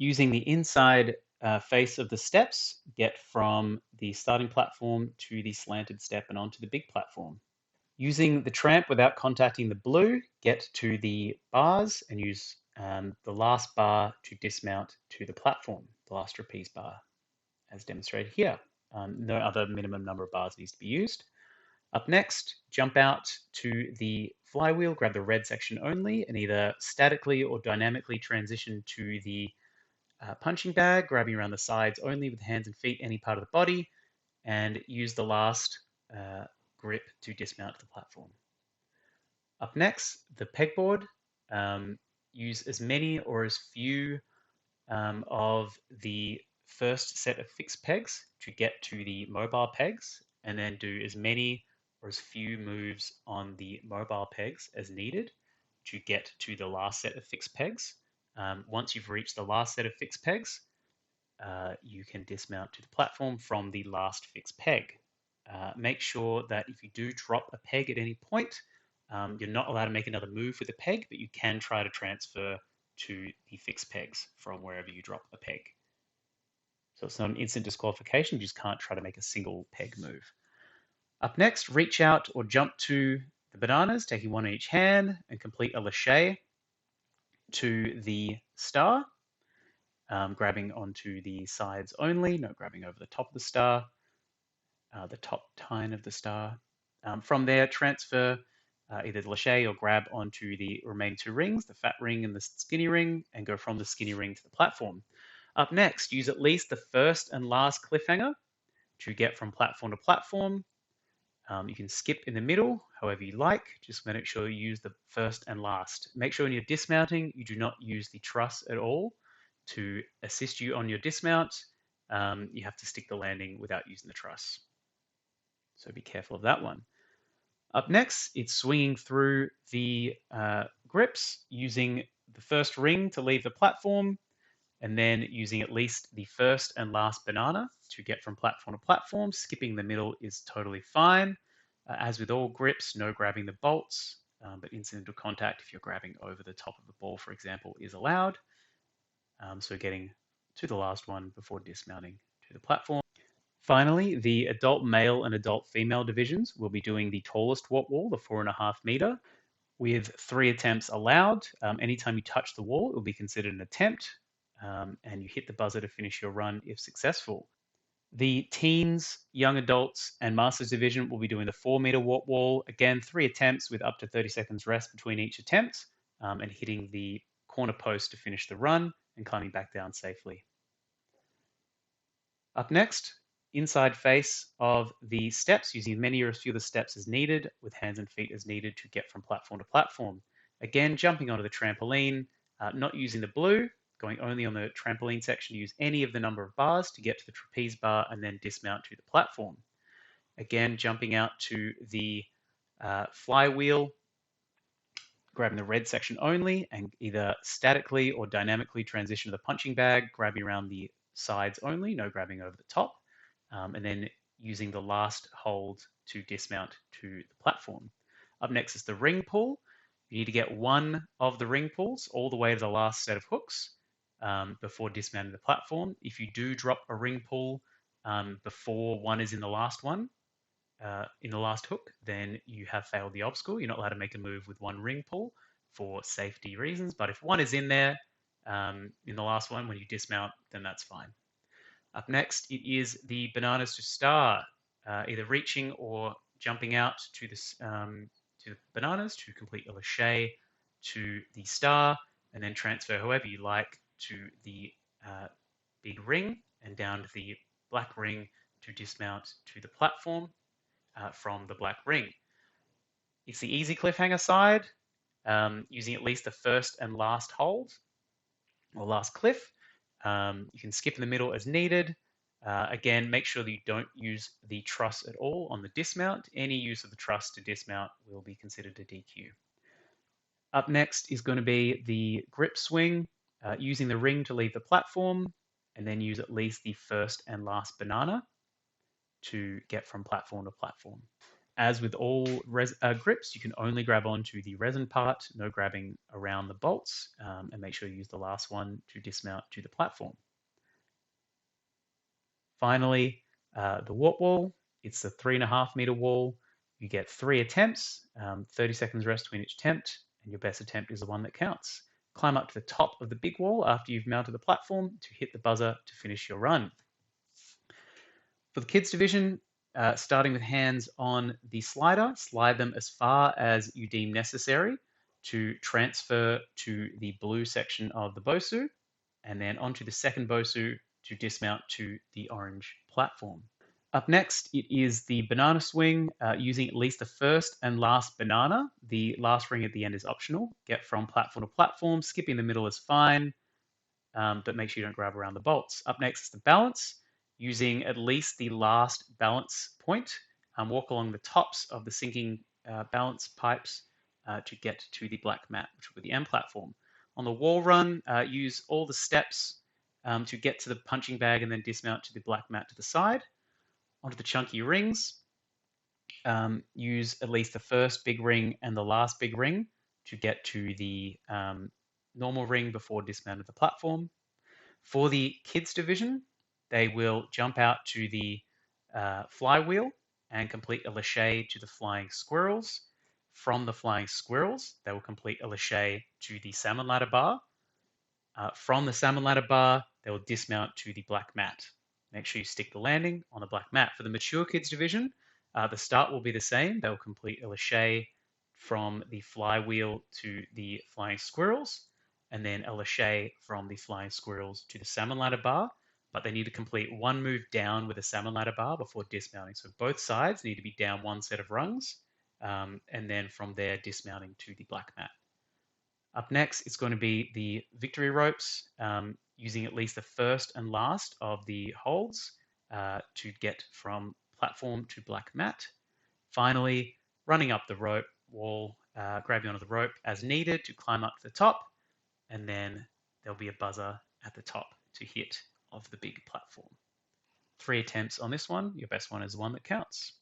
Using the inside face of the steps, get from the starting platform to the slanted step and onto the big platform. Using the tramp without contacting the blue, get to the bars and use the last bar to dismount to the platform, the last trapeze bar, as demonstrated here. No other minimum number of bars needs to be used. Up next, jump out to the flywheel, grab the red section only, and either statically or dynamically transition to the punching bag, grabbing around the sides only with hands and feet, any part of the body, and use the last grip to dismount the platform. Up next, the pegboard. Use as many or as few of the first set of fixed pegs to get to the mobile pegs, and then do as many or as few moves on the mobile pegs as needed to get to the last set of fixed pegs. Once you've reached the last set of fixed pegs, you can dismount to the platform from the last fixed peg. Make sure that if you do drop a peg at any point, you're not allowed to make another move with the peg, but you can try to transfer to the fixed pegs from wherever you drop a peg. So it's not an instant disqualification, you just can't try to make a single peg move. Up next, reach out or jump to the bananas, taking one in each hand, and complete a lache to the star, grabbing onto the sides only, no grabbing over the top of the star, the top tine of the star. From there, transfer either the lache or grab onto the remaining two rings, the fat ring and the skinny ring, and go from the skinny ring to the platform. Up next, use at least the first and last cliffhanger to get from platform to platform. You can skip in the middle, however you like. Just make sure you use the first and last. Make sure when you're dismounting, you do not use the truss at all to assist you on your dismount. You have to stick the landing without using the truss. So be careful of that one. Up next, it's swinging through the grips using the first ring to leave the platform, and then using at least the first and last banana to get from platform to platform. Skipping the middle is totally fine. As with all grips, no grabbing the bolts, but incidental contact, if you're grabbing over the top of the ball, for example, is allowed. So getting to the last one before dismounting to the platform. Finally, the adult male and adult female divisions will be doing the tallest WOT wall, the 4.5 meter, with 3 attempts allowed. Anytime you touch the wall, it will be considered an attempt, and you hit the buzzer to finish your run if successful. The teens, young adults, and masters division will be doing the 4 meter WOT wall. Again, 3 attempts with up to 30 seconds rest between each attempt, and hitting the corner post to finish the run and climbing back down safely. Up next, inside face of the steps, using as many or as few of the steps as needed, with hands and feet as needed to get from platform to platform. Again, jumping onto the trampoline, not using the blue, going only on the trampoline section, use any of the number of bars to get to the trapeze bar and then dismount to the platform. Again, jumping out to the flywheel, grabbing the red section only, and either statically or dynamically transition to the punching bag, grabbing around the sides only, no grabbing over the top, and then using the last hold to dismount to the platform. Up next is the ring pull. You need to get one of the ring pulls all the way to the last set of hooks before dismounting the platform. If you do drop a ring pull before one is in the last one, in the last hook, then you have failed the obstacle. You're not allowed to make a move with one ring pull for safety reasons, but if one is in there in the last one when you dismount, then that's fine. Up next, it is the bananas to star, either reaching or jumping out to the bananas to complete a lache to the star, and then transfer however you like to the big ring and down to the black ring to dismount to the platform from the black ring. It's the easy cliffhanger side, using at least the first and last hold or last cliff. You can skip in the middle as needed. Again, make sure that you don't use the truss at all on the dismount. Any use of the truss to dismount will be considered a DQ. Up next is going to be the grip swing, using the ring to leave the platform, and then use at least the first and last banana to get from platform to platform. As with all grips, you can only grab onto the resin part, no grabbing around the bolts, and make sure you use the last one to dismount to the platform. Finally, the warp wall. It's a 3.5 meter wall. You get 3 attempts, 30 seconds rest between each attempt, and your best attempt is the one that counts. Climb up to the top of the big wall after you've mounted the platform to hit the buzzer to finish your run. For the kids division, starting with hands on the slider, slide them as far as you deem necessary to transfer to the blue section of the Bosu, and then onto the second Bosu to dismount to the orange platform. Up next, it is the banana swing, using at least the first and last banana. The last ring at the end is optional. Get from platform to platform. Skipping the middle is fine, but make sure you don't grab around the bolts. Up next is the balance, using at least the last balance point. Walk along the tops of the sinking balance pipes to get to the black mat, which will be the end platform. On the wall run, use all the steps to get to the punching bag and then dismount to the black mat to the side. Onto the chunky rings, use at least the first big ring and the last big ring to get to the normal ring before dismounting the platform. For the kids division, they will jump out to the flywheel and complete a lache to the flying squirrels. From the flying squirrels, they will complete a lache to the salmon ladder bar. From the salmon ladder bar, they will dismount to the black mat. Make sure you stick the landing on the black mat. For the mature kids division, the start will be the same. They'll complete a lache from the flywheel to the flying squirrels, and then a lache from the flying squirrels to the salmon ladder bar. But they need to complete one move down with a salmon ladder bar before dismounting. So both sides need to be down one set of rungs, and then from there dismounting to the black mat. Up next, it's going to be the victory ropes, using at least the first and last of the holds to get from platform to black mat. Finally, running up the rope wall, grabbing onto the rope as needed to climb up to the top, and then there'll be a buzzer at the top to hit of the big platform. 3 attempts on this one. Your best one is the one that counts.